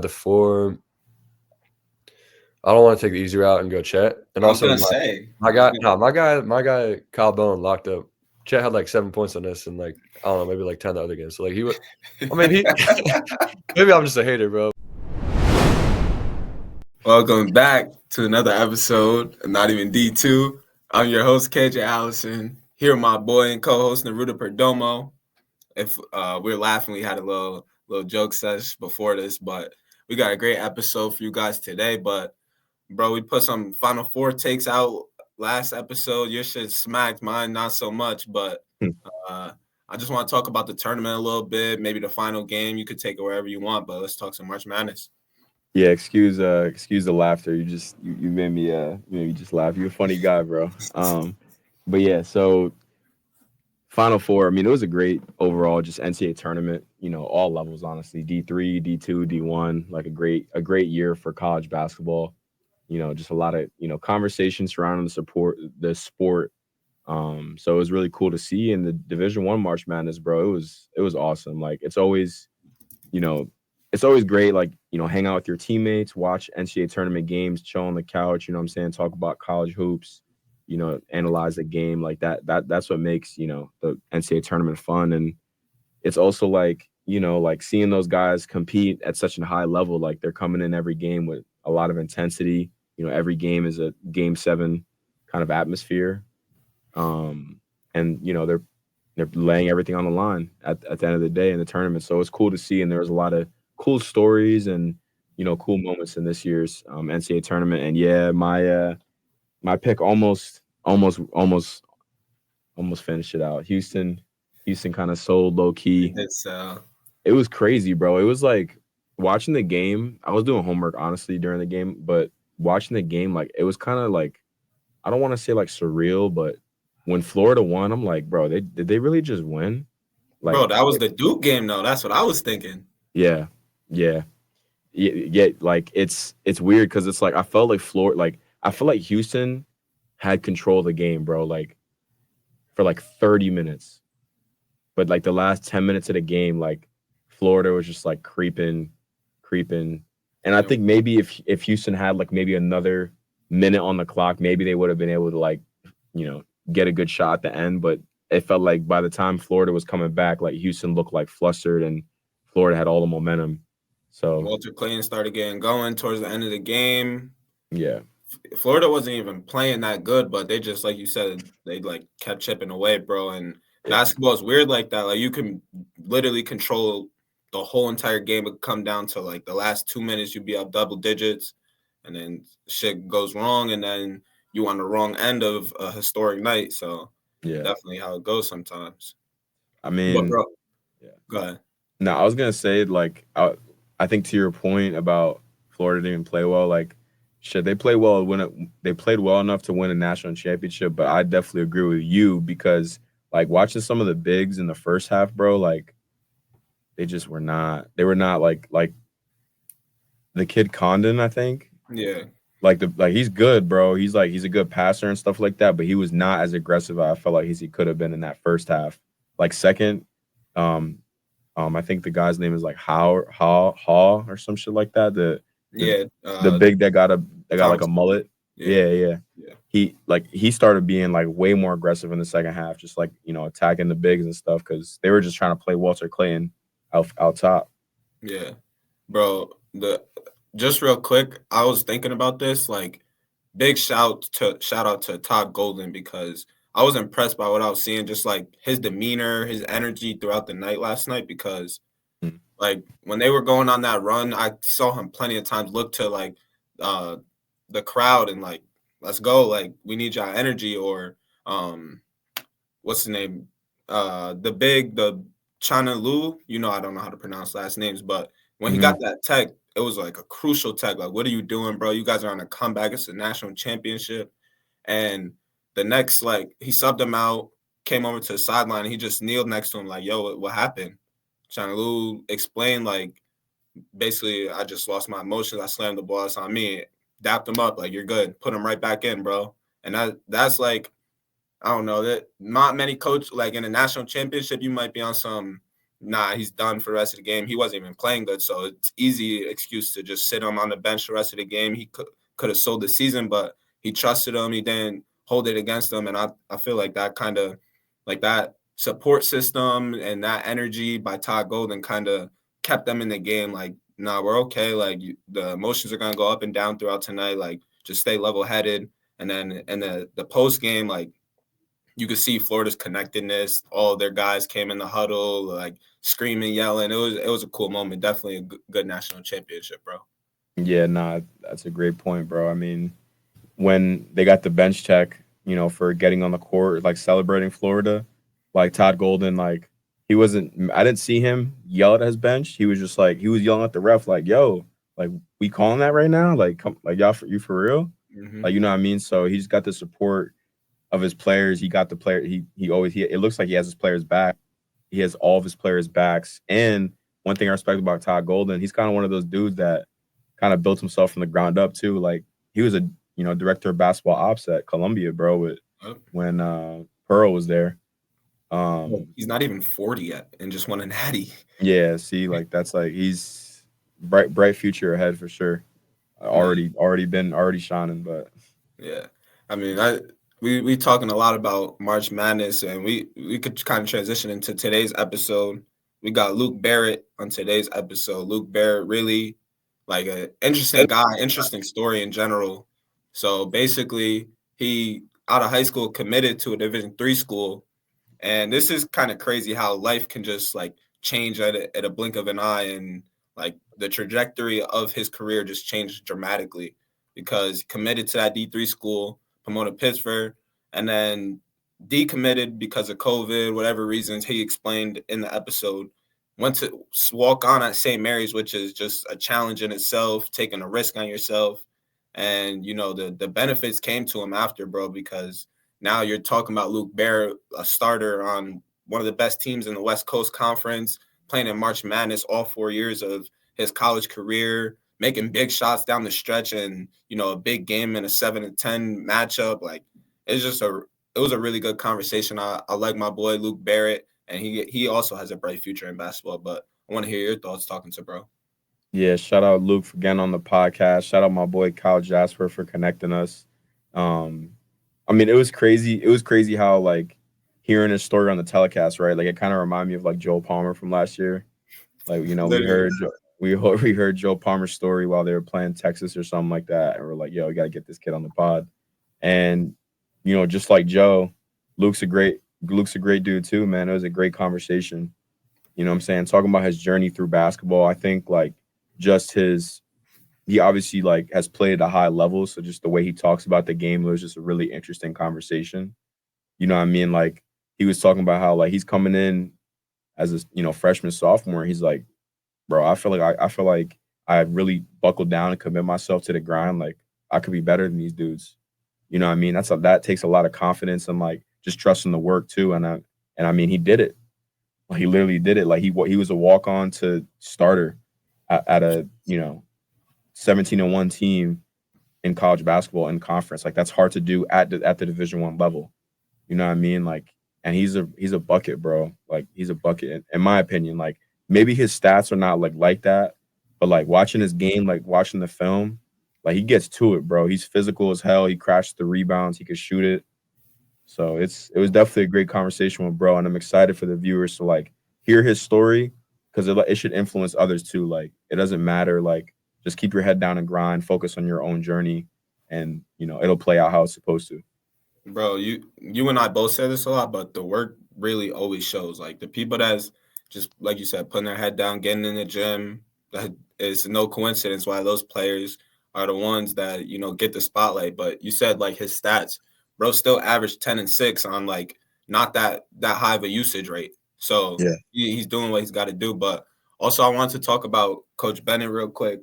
the 4. I don't want to take the easy route and go Chet. And I was also gonna say. my guy Kyle Bowen locked up. Chet had like 7 points on this and like I don't know, maybe like 10 the other games. So like he would I mean he maybe I'm just a hater, bro. Welcome back to another episode of Not Even D2. I'm your host, KJ Allison. Here with my boy and co-host Naruto Perdomo. If we're laughing, we had a little joke session before this, but we got a great episode for you guys today. But bro, we put some Final Four takes out last episode. Your shit smacked, mine not so much. But I just want to talk about the tournament a little bit, maybe the final game. You could take it wherever you want, but let's talk some March Madness. Yeah, excuse the laughter. You made me just laugh. You're a funny guy, bro. But yeah, so Final Four. I mean, it was a great overall just NCAA tournament. You know, all levels, honestly. D3, D2, D1. Like a great year for college basketball. You know, just a lot of conversations surrounding the sport. So it was really cool to see in the Division I March Madness, bro. It was awesome. Like it's always great, like, hang out with your teammates, watch NCAA tournament games, chill on the couch, you know what I'm saying, talk about college hoops, analyze the game like that. That's what makes, the NCAA tournament fun. And it's also like, like seeing those guys compete at such a high level, like they're coming in every game with a lot of intensity. Every game is a game 7 kind of atmosphere. And, they're laying everything on the line at the end of the day in the tournament. So it's cool to see. And there was a lot of cool stories and cool moments in this year's NCAA tournament. And yeah, my pick almost finished it out. Houston kind of sold low key. It was crazy, bro. It was like watching the game. I was doing homework honestly during the game, but watching the game, like it was kind of like, I don't want to say like surreal, but when Florida won, I'm like, bro, did they really just win? Like, bro, that was the Duke game though. That's what I was thinking. Yeah. Like it's weird because it's like I felt like Houston had control of the game, bro, like for like 30 minutes. But like the last 10 minutes of the game, like Florida was just like creeping. And I think maybe if Houston had like maybe another minute on the clock, maybe they would have been able to like, get a good shot at the end. But it felt like by the time Florida was coming back, like Houston looked like flustered and Florida had all the momentum. So Walter Clayton started getting going towards the end of the game. Yeah. Florida wasn't even playing that good, but they just, like you said, they like kept chipping away, bro. And basketball is weird like that. Like you can literally control the whole entire game. It come down to like the last 2 minutes, you'd be up double digits, and then shit goes wrong, and then you on the wrong end of a historic night. So yeah, definitely how it goes sometimes. I mean, bro, go ahead. No, I was gonna say like I think to your point about Florida didn't play well. Like, shit, they played well they played well enough to win a national championship. But I definitely agree with you because like watching some of the bigs in the first half, bro, like they just were not. They were not like the kid Condon, I think. Yeah. Like he's good, bro. He's a good passer and stuff like that, but he was not as aggressive as I felt like he could have been in that first half. Like second, I think the guy's name is like Haw or some shit like that. The big that got like a mullet. Yeah. He started being like way more aggressive in the second half, just like attacking the bigs and stuff because they were just trying to play Walter Clayton out top. Yeah, bro. Just real quick, I was thinking about this. Like, big shout out to Todd Golden because I was impressed by what I was seeing, just like his demeanor, his energy throughout the night last night. Because, like, when they were going on that run, I saw him plenty of times look to like the crowd and like, let's go, like we need y'all energy. Or what's the name? The China Lu. I don't know how to pronounce last names, but when he got that tech, it was like a crucial tech. Like, what are you doing, bro? You guys are on a comeback. It's a national championship. And the next, like, he subbed him out, came over to the sideline, and he just kneeled next to him like, yo, what happened? China Lu explained, like, basically, I just lost my emotions. I slammed the ball. It's on me. Dapped him up. Like, you're good. Put him right back in, bro. And that's like, I don't know, that not many coach, like in a national championship, you might be on some nah, he's done for the rest of the game. He wasn't even playing good, so it's easy excuse to just sit him on the bench the rest of the game. He could have sold the season, but he trusted him. He didn't hold it against him, and I feel like that kind of like that support system and that energy by Todd Golden kind of kept them in the game. Like, nah, we're okay. Like the emotions are gonna go up and down throughout tonight. Like, just stay level headed. And then in the post game, like you could see Florida's connectedness. All their guys came in the huddle, like screaming, yelling. It was a cool moment. Definitely a good national championship, bro. Yeah, nah, that's a great point, bro. I mean, when they got the bench check, for getting on the court, like celebrating Florida, like Todd Golden, like he wasn't. I didn't see him yell at his bench. He was just like he was yelling at the ref, like, "Yo, like we calling that right now? Like, come, like y'all you for real? Mm-hmm. Like, you know what I mean?" So he's got the support of his players. He got the player. He always. It looks like he has his players back. He has all of his players' backs. And one thing I respect about Todd Golden, he's kind of one of those dudes that kind of built himself from the ground up too. Like he was a director of basketball ops at Columbia, bro. When Pearl was there. He's not even 40 yet, and just won a natty. Yeah, see, like that's like he's bright future ahead for sure. Already shining, but yeah, I mean, we talking a lot about March Madness, and we could kind of transition into today's episode. We got Luke Barrett on today's episode. Luke Barrett, really like an interesting guy, interesting story in general. So basically, he out of high school committed to a Division III school, and this is kind of crazy how life can just like change at a blink of an eye, and like the trajectory of his career just changed dramatically because he committed to that D3 school, Pomona Pitzer, and then decommitted because of COVID, whatever reasons he explained in the episode. Went to walk on at St. Mary's, which is just a challenge in itself, taking a risk on yourself. And, the benefits came to him after, bro, because now you're talking about Luke Barrett, a starter on one of the best teams in the West Coast Conference, playing in March Madness all 4 years of his college career, making big shots down the stretch, and a big game in a 7-10 matchup. Like it was a really good conversation. I like my boy Luke Barrett, and he also has a bright future in basketball. But I want to hear your thoughts talking to bro. Yeah, shout out Luke for getting on the podcast. Shout out my boy Kyle Jasper for connecting us. I mean, it was crazy. It was crazy how like hearing his story on the telecast, right? Like it kind of reminded me of like Joel Palmer from last year. Like, we heard Joe Palmer's story while they were playing Texas or something like that, and we're like, yo, we gotta get this kid on the pod. And just like Joe, Luke's a great dude too, man. It was a great conversation. You know what I'm saying? Talking about his journey through basketball. I think like just he obviously like has played at a high level. So just the way he talks about the game, it was just a really interesting conversation. You know what I mean? Like he was talking about how like he's coming in as a freshman, sophomore. He's like, bro, I feel like I really buckled down and commit myself to the grind. Like I could be better than these dudes. You know what I mean? That takes a lot of confidence and like just trusting the work too. And I mean, he did it. He literally did it. Like he was a walk-on to starter at a 17-1 team in college basketball in conference. Like that's hard to do at the Division I level. You know what I mean? Like, and he's a bucket, bro. Like he's a bucket in my opinion. Like maybe his stats are not like that, but like watching his game, like watching the film, like he gets to it, bro. He's physical as hell. He crashed the rebounds. He could shoot it. So it was definitely a great conversation with bro, and I'm excited for the viewers to like hear his story because it should influence others too. Like it doesn't matter. Like just keep your head down and grind, focus on your own journey, and it'll play out how it's supposed to. Bro, you and I both say this a lot, but the work really always shows. Like the people that's just like you said, putting their head down, getting in the gym. That is no coincidence why those players are the ones that get the spotlight. But you said like his stats, bro, still averaged 10 and 6 on like not that high of a usage rate. So yeah, he's doing what he's got to do. But also, I want to talk about Coach Bennett real quick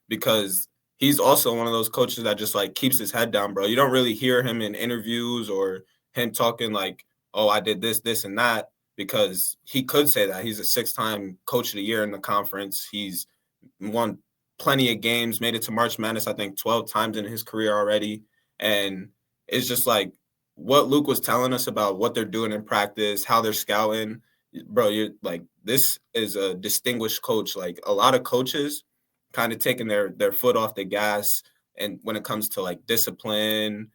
because he's also one of those coaches that just like keeps his head down, bro. You don't really hear him in interviews or him talking like, oh, I did this, this, and that, because he could say that. He's a 6-time coach of the year in the conference. He's won plenty of games, made it to March Madness, I think 12 times in his career already. And it's just like what Luke was telling us about what they're doing in practice, how they're scouting. Bro, you're like this is a distinguished coach. Like a lot of coaches kind of taking their foot off the gas, and when it comes to like discipline,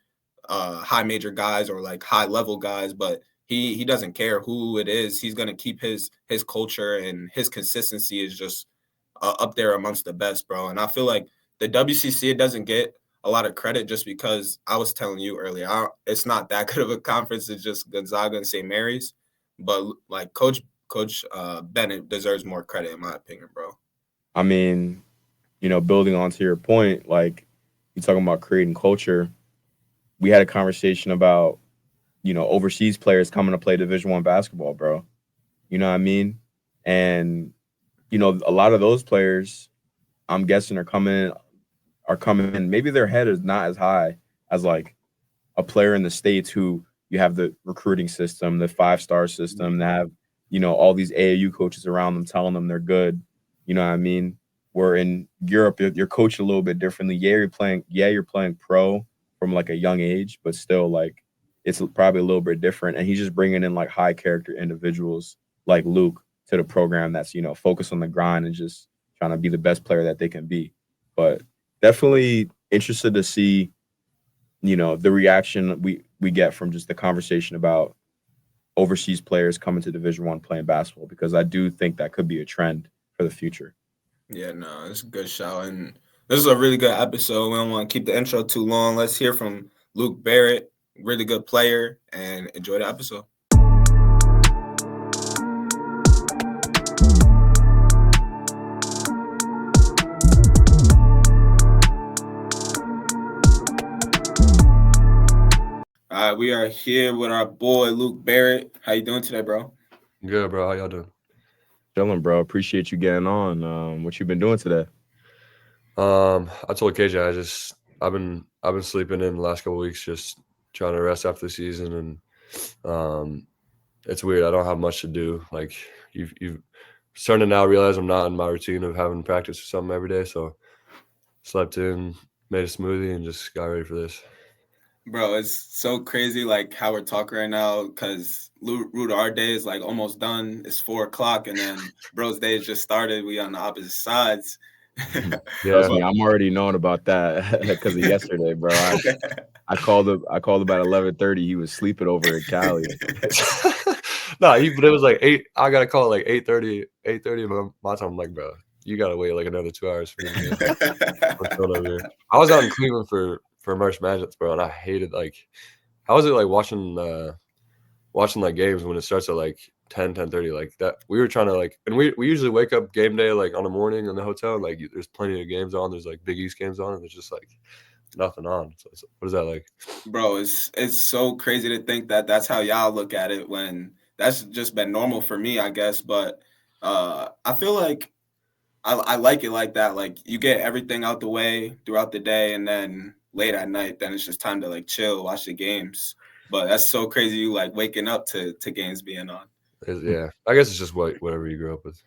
high major guys or like high level guys, but he doesn't care who it is. He's gonna keep his culture, and his consistency is just up there amongst the best, bro. And I feel like the WCC, it doesn't get a lot of credit just because I was telling you earlier, it's not that good of a conference. It's just Gonzaga and St. Mary's, but like Coach Bennett deserves more credit in my opinion, bro. I mean, building onto your point, like you talking about creating culture. We had a conversation about, overseas players coming to play Division I basketball, bro. You know what I mean? And, a lot of those players, I'm guessing are coming in. Maybe their head is not as high as like a player in the States who you have the recruiting system, the 5-star system, that have, all these AAU coaches around them telling them they're good. You know what I mean? Where in Europe, you're coached a little bit differently. You're playing pro from like a young age, but still like it's probably a little bit different. And he's just bringing in like high character individuals like Luke to the program that's, focused on the grind and just trying to be the best player that they can be. But definitely interested to see, the reaction we get from just the conversation about overseas players coming to Division I playing basketball, because I do think that could be a trend for the future. Yeah, no, it's a good show. And this is a really good episode. We don't want to keep the intro too long. Let's hear from Luke Barrett, really good player, and enjoy the episode. All right, we are here with our boy Luke Barrett. How you doing today, bro? Good, bro. How y'all doing? Chilling, bro. Appreciate you getting on. What you been doing today? I told KJ I've been sleeping in the last couple of weeks, just trying to rest after the season, and it's weird. I don't have much to do. Like you've starting to now realize I'm not in my routine of having practice or something every day. So slept in, made a smoothie, and just got ready for this. Bro, it's so crazy like how we're talking right now, because our day is like almost done. It's 4:00, and then bro's day has just started. We on the opposite sides. Trust me, I'm already knowing about that because of yesterday, bro. I called about 11:30. He was sleeping over in Cali. But it was like 8. I got to call it like 8:30 my time. I'm like, bro, you got to wait like another 2 hours for me to get over here. I was out in Cleveland for March Madness, bro, and I hated how was it like watching like games when it starts at like 10:30 like that. We were trying to like, and we usually wake up game day like on the morning in the hotel, and like there's plenty of games on. There's like Big East games on, and there's just like nothing on. So what is that like? Bro, it's so crazy to think that that's how y'all look at it, when that's just been normal for me, I guess. But I feel like I like it like that. Like you get everything out the way throughout the day, and then late at night, then it's just time to like chill, watch the games. But that's so crazy, you like waking up to games being on. Yeah, I guess it's just whatever you grew up with.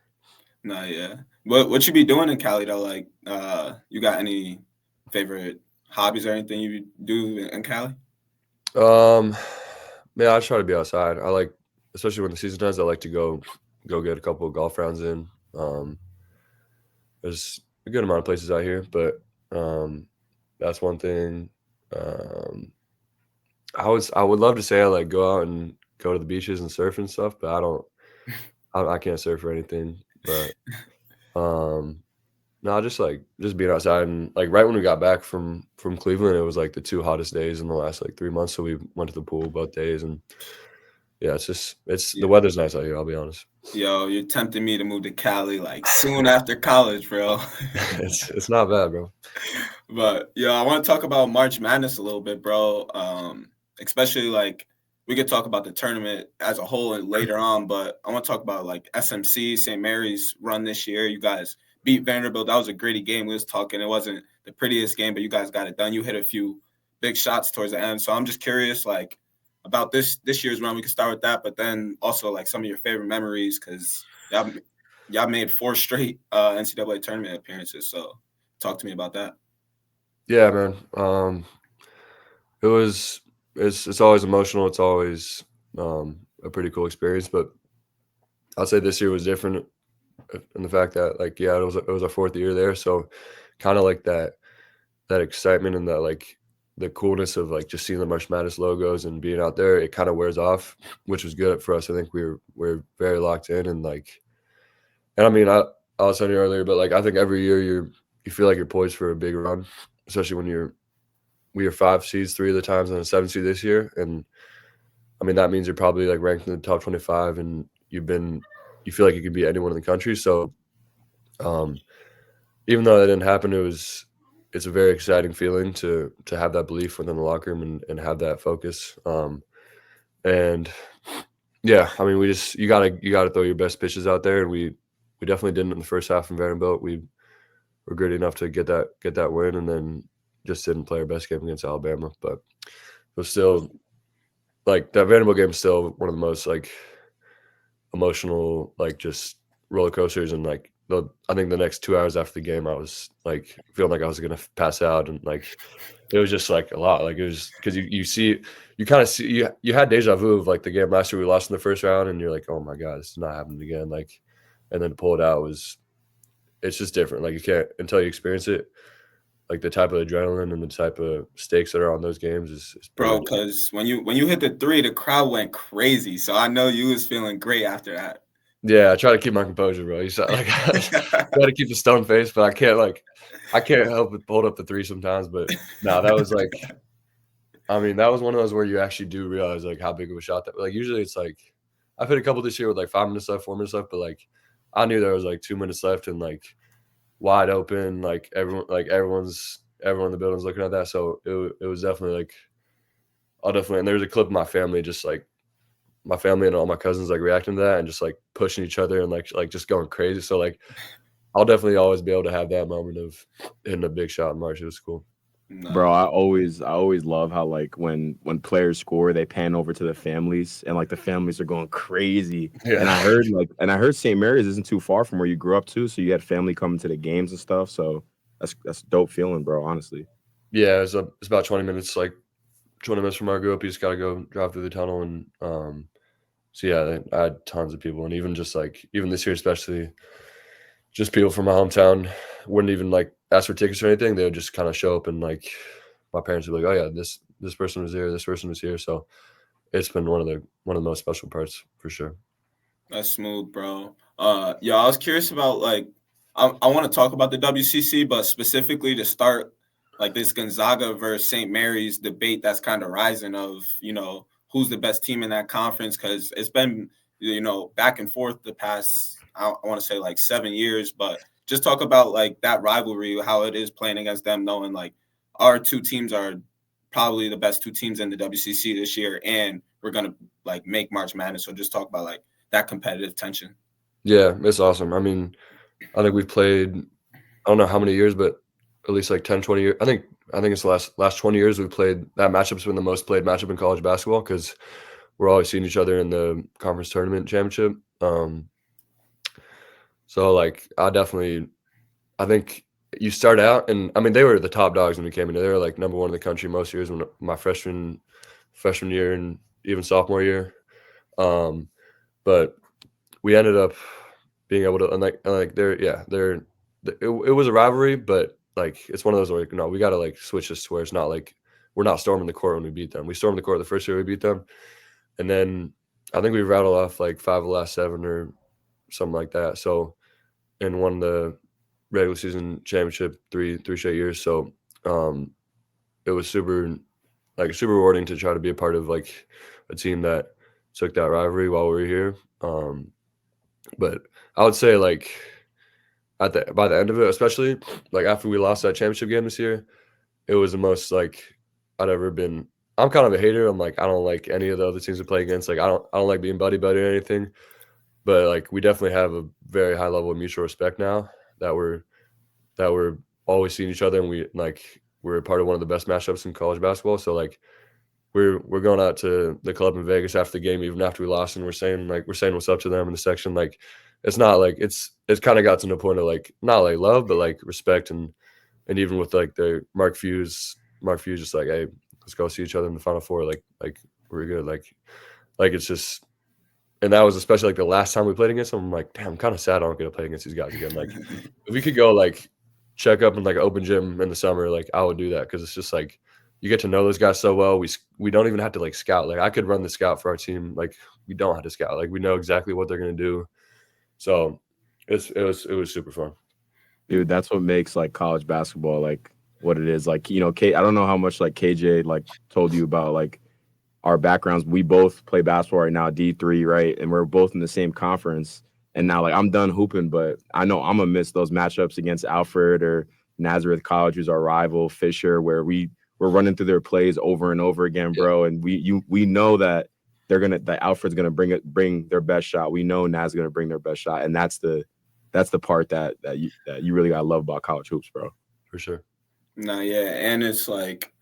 No, yeah. What you be doing in Cali though? Like, you got any favorite hobbies or anything you do in Cali? Yeah, I try to be outside. I like, especially when the season ends, I like to go get a couple of golf rounds in. There's a good amount of places out here, but that's one thing. I would love to say I like go out and go to the beaches and surf and stuff, but I can't surf or anything. But no, just being outside, and like right when we got back from Cleveland, it was like the 2 hottest days in the last like 3 months. So we went to the pool both days, and yeah, the weather's nice out here. I'll be honest. Yo, you're tempting me to move to Cali like soon after college, bro. It's not bad, bro. But yeah, I want to talk about March Madness a little bit, bro. Especially like we could talk about the tournament as a whole and later on, but I want to talk about like SMC, St. Mary's run this year. You guys beat Vanderbilt. That was a gritty game. We was talking. It wasn't the prettiest game, but you guys got it done. You hit a few big shots towards the end. So I'm just curious, like, about this year's run. We can start with that, but then also like some of your favorite memories, because y'all made 4 straight NCAA tournament appearances. So talk to me about that. Yeah, man. It's always emotional. It's always a pretty cool experience. But I'd say this year was different in the fact that like it was our 4th year there, so kind of like that excitement and that like the coolness of like just seeing the March Madness logos and being out there, it kind of wears off, which was good for us. I think we're very locked in and like, and I mean I was telling you earlier, but like I think every year you feel like you're poised for a big run, especially when we are 5 seeds 3 of the times and a 7 seed this year, and I mean that means you're probably like ranked in the top 25 and you feel like you could beat anyone in the country. So even though that didn't happen, it's a very exciting feeling to have that belief within the locker room and have that focus. And yeah, I mean, you gotta throw your best pitches out there, and we definitely didn't in the first half in Vanderbilt. We were gritty enough to get that win, and then just didn't play our best game against Alabama. But it was still like that Vanderbilt game is still one of the most like emotional, like just roller coasters, and like I think the next 2 hours after the game, I was like feeling like I was gonna pass out, and like it was just like a lot. Like it was because you kind of see you had deja vu of like the game last year we lost in the first round, and you're like, oh my god, this is not happening again. Like, and then to pull it out it's just different. Like you can't until you experience it. Like the type of adrenaline and the type of stakes that are on those games is bro. Because when you hit the 3, the crowd went crazy. So I know you was feeling great after that. Yeah, I try to keep my composure, bro. You said like I try to keep a stone face, but I can't help but hold up the 3 sometimes. But no, that was like, I mean, that was one of those where you actually do realize like how big of a shot that. Like usually it's like I've hit a couple this year with like 5 minutes left, 4 minutes left, but like I knew there was like 2 minutes left and like wide open, like everyone in the building's looking at that. So it was definitely like and there's a clip of my family just like. My family and all my cousins like reacting to that and just like pushing each other and like just going crazy. So like I'll definitely always be able to have that moment of hitting a big shot in March. It was cool. Nice. Bro, I always love how like when players score, they pan over to the families and like the families are going crazy. Yeah. And I heard St. Mary's isn't too far from where you grew up too. So you had family coming to the games and stuff. So that's a dope feeling, bro, honestly. Yeah, it's about 20 minutes, like 20 minutes from our group. You just gotta go drive through the tunnel and so yeah, I had tons of people, and even this year, especially, just people from my hometown wouldn't even like ask for tickets or anything. They would just kind of show up, and like my parents would be like, "Oh yeah, this person was here, this person was here." So it's been one of the most special parts for sure. That's smooth, bro. Yeah, I was curious about like I want to talk about the WCC, but specifically to start like this Gonzaga versus St. Mary's debate that's kind of rising of who's the best team in that conference, because it's been, back and forth the past, I want to say like 7 years, but just talk about like that rivalry, how it is playing against them, knowing like our 2 teams are probably the best 2 teams in the WCC this year, and we're going to like make March Madness. So just talk about like that competitive tension. Yeah, it's awesome. I mean, I think we've played, I don't know how many years, but at least like 10, 20 years. I think it's the last 20 years we've played. That matchup's been the most played matchup in college basketball because we're always seeing each other in the conference tournament championship. So like I think you start out, and I mean they were the top dogs when we came in. They were like number 1 in the country most years when my freshman year and even sophomore year. But we ended up being able to, and like it was a rivalry, but like it's one of those where we got to like switch this to where it's not like we're not storming the court when we beat them. We stormed the court the first year we beat them, and then I think we rattled off like 5 of the last 7 or something like that. So, and won the regular season championship 3 straight years. So, it was super rewarding to try to be a part of like a team that took that rivalry while we were here. But I would say like by the end of it, especially like after we lost that championship game this year, it was the most like I'd ever been. I'm kind of a hater. I'm like I don't like any of the other teams we play against. Like I don't like being buddy or anything. But like we definitely have a very high level of mutual respect now that we're always seeing each other, and we're a part of one of the best matchups in college basketball. So like we're going out to the club in Vegas after the game, even after we lost, and we're saying what's up to them in the section. Like it's not like it's kind of got to the point of like not like love, but like respect, and even with like the Mark Fuse just like, hey, let's go see each other in the Final Four. Like we're good. Like it's just, And that was especially like the last time we played against them. I'm like, damn, I'm kind of sad I don't get to play against these guys again. Like, if we could go like check up in like an open gym in the summer, like I would do that because it's just like you get to know those guys so well. We don't even have to like scout. Like I could run the scout for our team. Like we don't have to scout. Like we know exactly what they're gonna do. So it was super fun. Dude, that's what makes like college basketball like what it is. Like, you know, I don't know how much like KJ like told you about like our backgrounds. We both play basketball right now, D3, right? And we're both in the same conference. And now like I'm done hooping, but I know I'm gonna miss those matchups against Alfred or Nazareth College, who's our rival, Fisher, where we're running through their plays over and over again, bro. And we know that that Alfred's gonna bring their best shot. We know Naz is gonna bring their best shot, and that's the part that you really gotta love about college hoops, bro. For sure. No, yeah, and it's like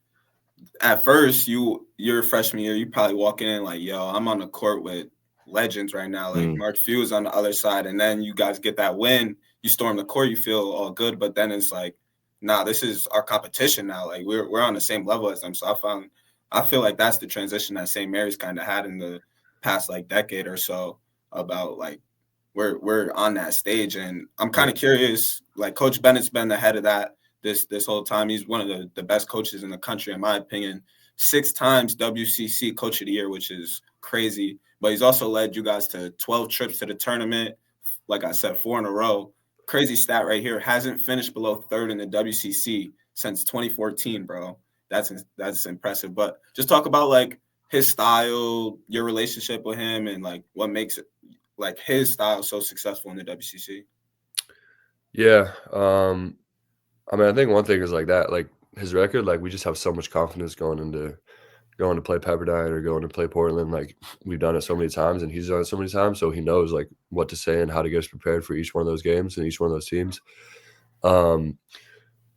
at first your freshman year, you probably walking in like, yo, I'm on the court with legends right now. Like Mark Few is on the other side, and then you guys get that win, you storm the court, you feel all good, but then it's like, nah, this is our competition now. Like we're on the same level as them. So I feel like that's the transition that St. Mary's kind of had in the past like decade or so about like we're on that stage. And I'm kind of curious, like Coach Bennett's been the head of that this whole time. He's one of the best coaches in the country, in my opinion. 6 times WCC Coach of the Year, which is crazy. But he's also led you guys to 12 trips to the tournament. Like I said, 4 in a row. Crazy stat right here. Hasn't finished below 3rd in the WCC since 2014, bro. That's impressive. But just talk about like his style, your relationship with him, and like what makes it like his style so successful in the WCC. Yeah. I mean, I think one thing is like that, like his record, like we just have so much confidence going to play Pepperdine or going to play Portland. Like we've done it so many times and he's done it so many times. So he knows like what to say and how to get us prepared for each one of those games and each one of those teams. But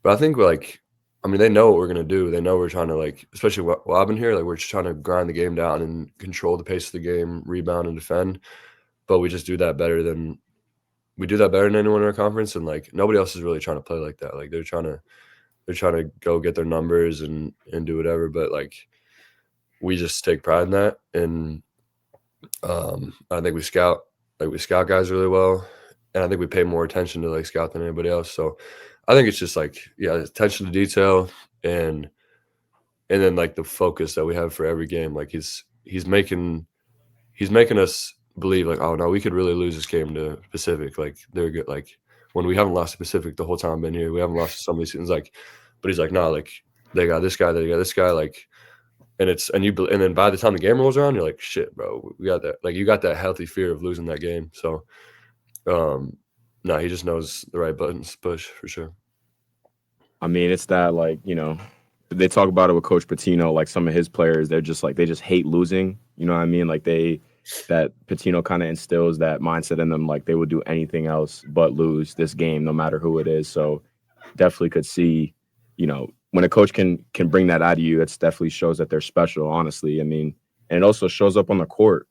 I think like, I mean, they know what we're going to do. They know we're trying to like, especially while I've been here, like we're just trying to grind the game down and control the pace of the game, rebound and defend. But we just do that better than anyone in our conference. And like, nobody else is really trying to play like that. Like they're trying to go get their numbers and do whatever. But like, we just take pride in that. And I think we scout guys really well. And I think we pay more attention to like scout than anybody else. So I think it's just like, yeah, attention to detail and then like the focus that we have for every game. Like he's making us believe like, oh no, we could really lose this game to Pacific. Like they're good. Like when we haven't lost to Pacific the whole time I've been here, we haven't lost to some of these seasons. Like, but he's like, no, like they got this guy, like, and then by the time the game rolls around, you're like, shit, bro, we got that. Like you got that healthy fear of losing that game. So, no, he just knows the right buttons to push for sure. I mean, it's that like, you know, they talk about it with Coach Pitino, like some of his players, they're just like, they just hate losing. You know what I mean? Like that Pitino kind of instills that mindset in them. Like they would do anything else but lose this game, no matter who it is. So definitely could see, you know, when a coach can bring that out of you, it definitely shows that they're special, honestly. I mean, and it also shows up on the court.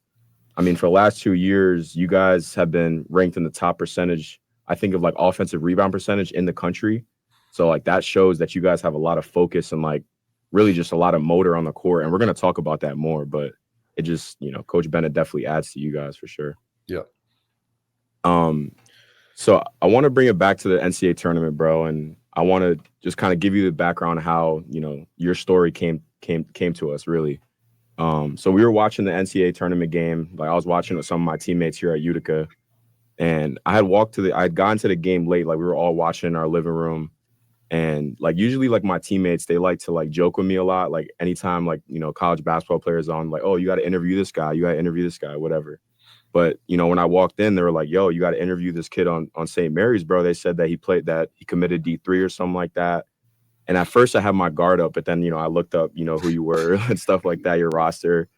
I mean, for the last 2 years, you guys have been ranked in the top percentage, I think, of like offensive rebound percentage in the country. So like that shows that you guys have a lot of focus and like really just a lot of motor on the court. And we're going to talk about that more, but it just, you know, Coach Bennett definitely adds to you guys for sure. Yeah. So I want to bring it back to the NCAA tournament, bro. And I want to just kind of give you the background of how, you know, your story came to us really. So we were watching the NCAA tournament game. Like I was watching with some of my teammates here at Utica, and I had gotten to the game late. Like we were all watching in our living room, and like usually like my teammates, they like to like joke with me a lot. Like anytime like, you know, college basketball players on, like, oh, you got to interview this guy, whatever. But, you know, when I walked in, they were like, yo, you got to interview this kid on St. Mary's, bro. They said that he committed D3 or something like that. And at first I had my guard up, but then, you know, I looked up, you know, who you were and stuff like that, your roster.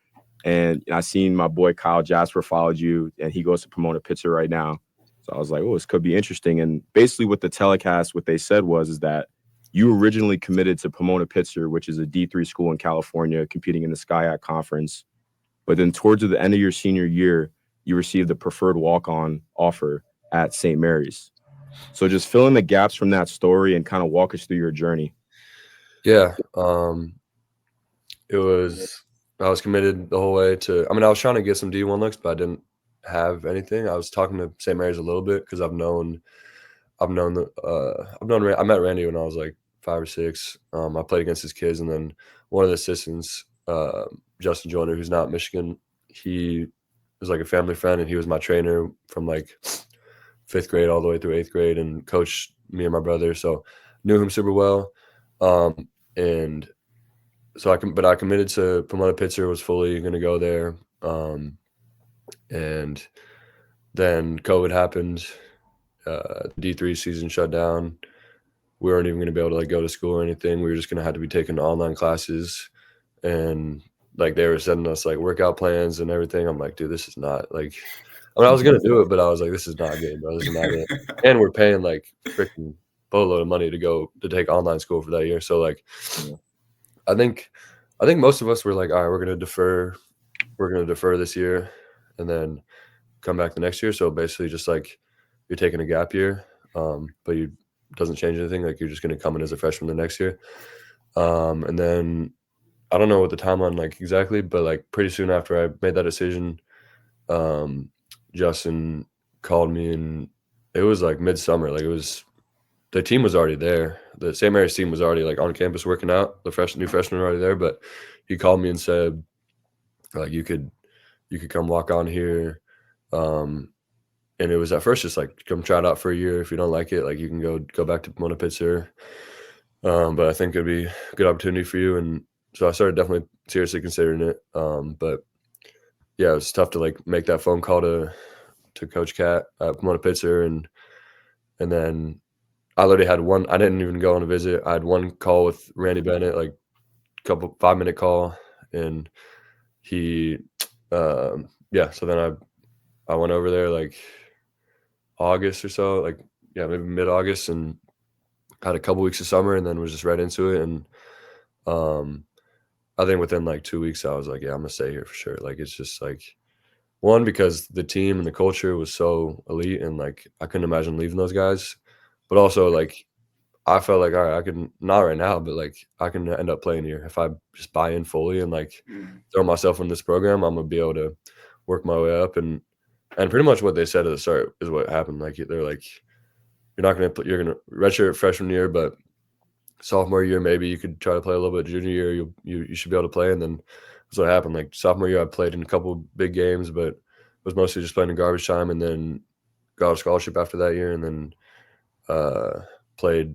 And I seen my boy Kyle Jasper followed you, and he goes to Pomona Pitzer right now. So I was like, oh, this could be interesting. And basically with the telecast, what they said is that you originally committed to Pomona Pitzer, which is a D3 school in California, competing in the SCIAC conference. But then towards the end of your senior year, you received the preferred walk-on offer at St. Mary's. So just fill in the gaps from that story and kind of walk us through your journey. Yeah. I was committed the whole way I was trying to get some D1 looks, but have anything. I was talking to St. Mary's a little bit because I met Randy when I was like 5 or 6. I played against his kids, and then one of the assistants, Justin Joyner, who's now at Michigan, he was like a family friend, and he was my trainer from like 5th grade all the way through 8th grade, and coached me and my brother. So knew him super well. And so I committed to Pomona Pitzer, was fully going to go there. And then COVID happened. D3 season shut down. We weren't even going to be able to like go to school or anything. We were just going to have to be taking online classes, and like they were sending us like workout plans and everything. I'm like, dude, this is not like. I mean, I was going to do it, but I was like, this is not good, bro. This is not it. And we're paying like freaking boatload of money to take online school for that year. So like, I think most of us were like, all right, we're going to defer. We're going to defer this year, and then come back the next year. So basically, just like you're taking a gap year, but you doesn't change anything. Like you're just going to come in as a freshman the next year. And then I don't know what the timeline like exactly, but like pretty soon after I made that decision, Justin called me, and it was like midsummer. Like the team was already there. The St. Mary's team was already like on campus working out. The new freshmen were already there, but he called me and said, like, you could come walk on here. And it was at first just like, come try it out for a year. If you don't like it, like you can go back to Pomona Pitzer. But I think it'd be a good opportunity for you. And so I started definitely seriously considering it. But yeah, it was tough to like make that phone call to Coach Cat at Pomona Pitzer. And then I literally had one, I didn't even go on a visit. I had one call with Randy Bennett, like a 5-minute call. And he, so then I went over there like August or so, like, yeah, maybe mid-August, and had a couple weeks of summer, and then was just right into it. And I think within like 2 weeks, I was like, yeah, I'm gonna stay here for sure. Like, it's just like, one, because the team and the culture was so elite, and like I couldn't imagine leaving those guys. But also, like, I felt like, all right, I can, not right now, but like I can end up playing here if I just buy in fully and like throw myself in this program. I'm gonna be able to work my way up, and pretty much what they said at the start is what happened. Like, they're like, you're going to redshirt freshman year, but sophomore year, maybe you could try to play a little bit. Junior year, you should be able to play. And then that's what happened. Like, sophomore year, I played in a couple big games, but was mostly just playing in garbage time, and then got a scholarship after that year, and then played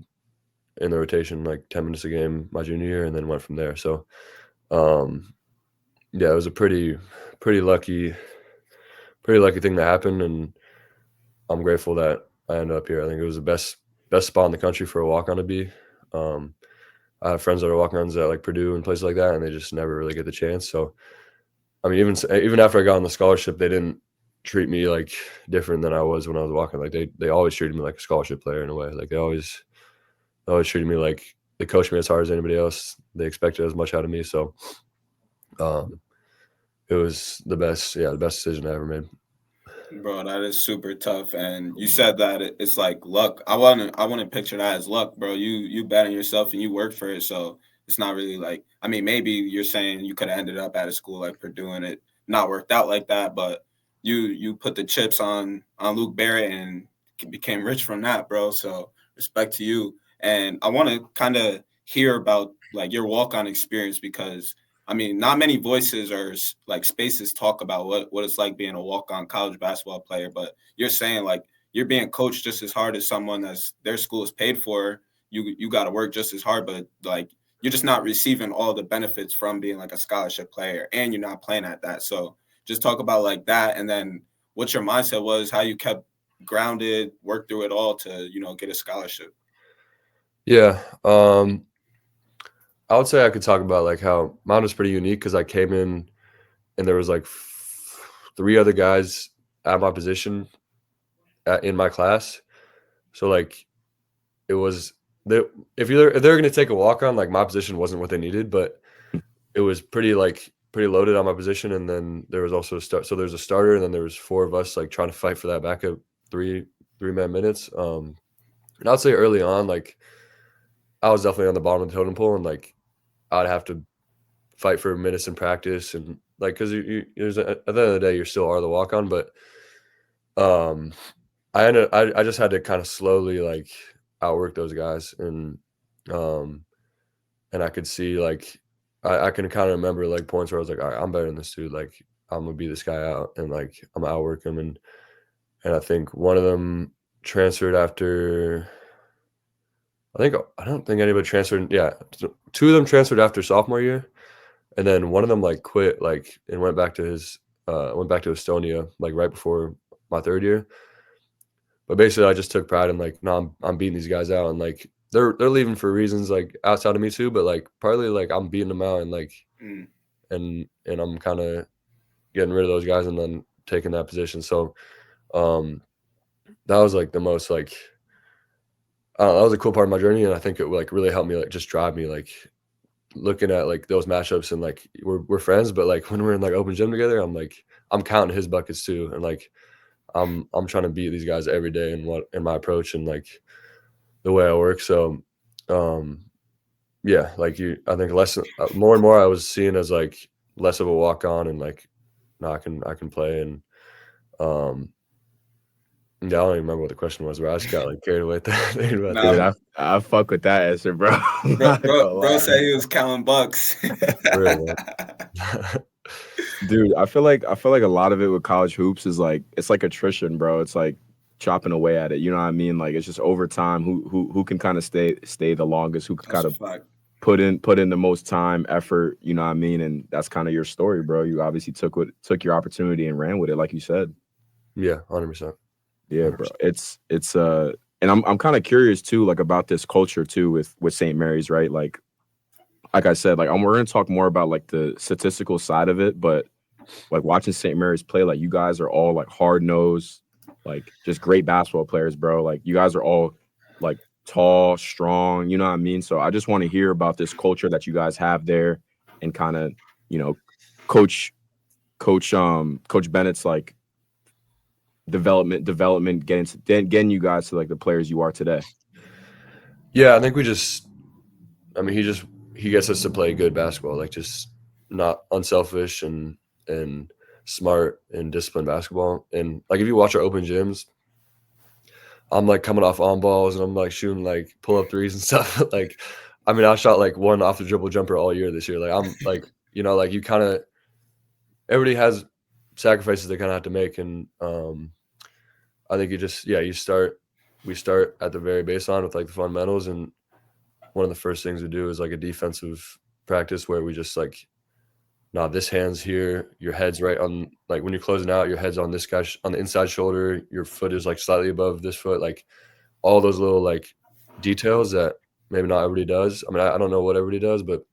in the rotation like 10 minutes a game my junior year, and then went from there. So, yeah, it was a pretty lucky thing that happened, and I'm grateful that I ended up here. I think it was the best spot in the country for a walk-on to be. I have friends that are walk-ons at like Purdue and places like that, and they just never really get the chance. So, I mean, even after I got on the scholarship, they didn't treat me like different than I was when I was walking. Like they always treated me like a scholarship player in a way. Like they always treated me like they coached me as hard as anybody else. They expected as much out of me. So, it was the best decision I ever made. Bro, that is super tough. And you said that it's like luck. I want to picture that as luck, bro. You bet on yourself and you work for it. So it's not really like, I mean, maybe you're saying you could have ended up at a school like Purdue and it not worked out like that, but you put the chips on Luke Barrett and became rich from that, bro. So respect to you. And I want to kind of hear about like your walk-on experience, because I mean, not many voices or like spaces talk about what it's like being a walk-on college basketball player, but you're saying like you're being coached just as hard as someone that's their school is paid for. You got to work just as hard, but like you're just not receiving all the benefits from being like a scholarship player, and you're not playing at that. So just talk about like that, and then what your mindset was, how you kept grounded, worked through it all to, get a scholarship. Yeah. I would say I could talk about like how mine was pretty unique, because I came in and there was like 3 other guys at my position in my class. So like it was if they're going to take a walk on, like my position wasn't what they needed, but it was pretty loaded on my position. And then there was also so there's a starter, and then there was 4 of us like trying to fight for that backup 3-man minutes. And I'd say early on, like I was definitely on the bottom of the totem pole, and like I'd have to fight for minutes in practice, and like because there's at the end of the day you still are the walk on, but I just had to kind of slowly like outwork those guys, and I could see like I can kind of remember like points where I was like, all right, I'm better than this dude, like I'm gonna beat this guy out, and like I'm gonna outwork him, and I think one of them transferred after. I don't think anybody transferred. Yeah, two of them transferred after sophomore year, and then one of them like quit like and went back to Estonia like right before my third year. But basically, I just took pride in like, no, I'm beating these guys out, and like they're leaving for reasons like outside of me too. But like partly like I'm beating them out, and like and I'm kind of getting rid of those guys and then taking that position. So that was like the most like. That was a cool part of my journey, and I think it like really helped me like just drive me like looking at like those matchups, and like we're friends, but like when we're in like open gym together, I'm counting his buckets too, and like I'm trying to beat these guys every day in my approach and like the way I work. So yeah, like I think more and more I was seen as like less of a walk on, and like no, I can play, and yeah, I don't even remember what the question was, bro. I just got like carried away thinking about Nah, that. I fuck with that answer, bro. Bro said he was counting bucks. Real, Dude, I feel like a lot of it with college hoops is like it's like attrition, bro. It's like chopping away at it. You know what I mean? Like it's just over time who can kind of stay the longest, who can kind of put in the most time, effort, you know what I mean? And that's kind of your story, bro. You obviously took your opportunity and ran with it, like you said. Yeah, 100%. Yeah, bro. It's and I'm kind of curious too, like about this culture too with St. Mary's, right? Like I said, like we're gonna talk more about like the statistical side of it, but like watching St. Mary's play, like you guys are all like hard nosed, like just great basketball players, bro. Like you guys are all like tall, strong, you know what I mean? So I just want to hear about this culture that you guys have there, and kind of, you know, Coach Bennett's like development getting you guys to like the players you are today. Yeah, I think he gets us to play good basketball, like just not unselfish and smart and disciplined basketball. And like if you watch our open gyms, I'm like coming off on balls and I'm like shooting like pull up threes and stuff. Like, I mean, I shot like one off the dribble jumper all year this year. Like I'm like, you know, like you kind of everybody has sacrifices they kind of have to make, and I think we start at the very baseline with like the fundamentals, and one of the first things we do is like a defensive practice where we just like, nah, this hand's here, your head's right on, like when you're closing out, your head's on this guy on the inside shoulder, your foot is like slightly above this foot, like all those little like details that maybe not everybody does. I mean, I don't know what everybody does, but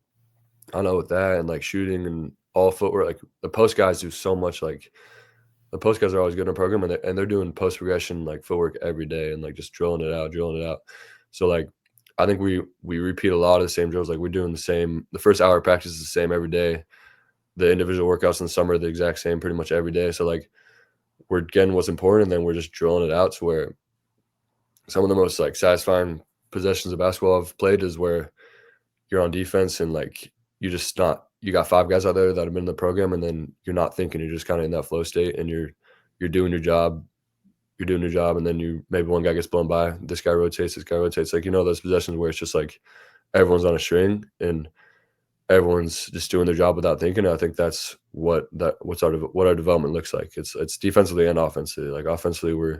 I know with that and like shooting and all footwork, like the post guys do so much. Like the post guys are always good in our program, and they're doing post progression like footwork every day and like just drilling it out. So like I think we repeat a lot of the same drills. Like we're doing the first hour of practice is the same every day. The individual workouts in the summer are the exact same pretty much every day. So like we're getting what's important, and then we're just drilling it out to where some of the most like satisfying possessions of basketball I've played is where you're on defense and like you got 5 guys out there that have been in the program, and then you're not thinking, you're just kind of in that flow state, and you're doing your job. And then maybe one guy gets blown by, this guy rotates. Like, you know, those possessions where it's just like everyone's on a string and everyone's just doing their job without thinking. I think that's what our development looks like. It's defensively and offensively. Like offensively, we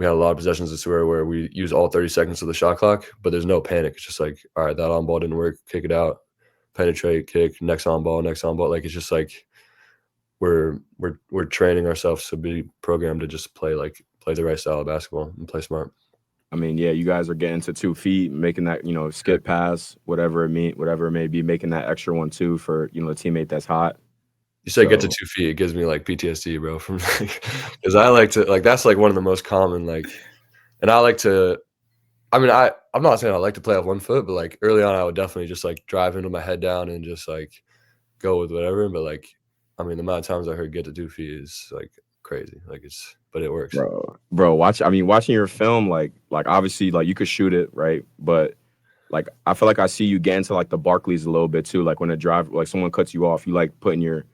had a lot of possessions this year where we use all 30 seconds of the shot clock, but there's no panic. It's just like, all right, that on ball didn't work, kick it out, penetrate, kick, next on ball. Like it's just like we're training ourselves to be programmed to just play the right style of basketball and play smart. I mean, yeah, you guys are getting to 2 feet, making that, you know, skip pass, whatever it may be, making that extra one too for, you know, a teammate that's hot. You say get to 2 feet, it gives me like PTSD, bro. From because I like to like that's like one of the most common like, and I like to. I mean, I'm not saying I like to play off 1 foot, but like early on, I would definitely just like drive into my head down and just like go with whatever. But like, I mean, the amount of times I heard get to 2 feet is like crazy. Like but it works, bro. Watching your film, like obviously, like you could shoot it, right? But like I feel like I see you get into like the Barclays a little bit too. Like when a drive, like someone cuts you off, you like putting your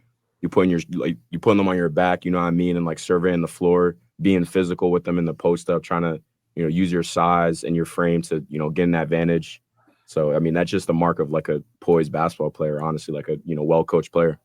you putting them on your back, you know what I mean, and like surveying the floor, being physical with them in the post up, trying to, you know, use your size and your frame to, you know, get an advantage. So I mean, that's just the mark of like a poised basketball player, honestly, like a, you know, well-coached player.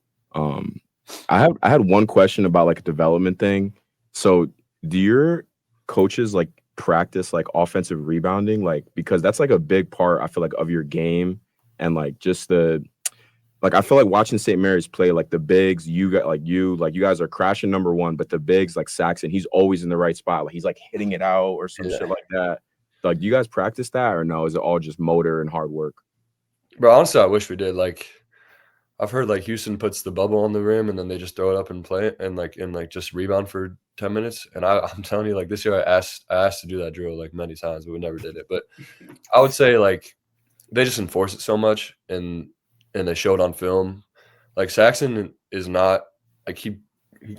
I had one question about like a development thing. So do your coaches like practice like offensive rebounding? Like, because that's like a big part, I feel like, of your game. And like just like I feel like watching St. Mary's play, like the bigs, you guys are crashing number one, but the bigs like Saxen, he's always in the right spot. Like he's like hitting it out or some shit like that. Like, do you guys practice that or no? Is it all just motor and hard work? Bro, honestly, I wish we did. Like, I've heard like Houston puts the bubble on the rim and then they just throw it up and play it and just rebound for 10 minutes. And I'm telling you, like this year I asked to do that drill like many times, but we never did it. But I would say like they just enforce it so much and they show it on film. Like Saxen is not like he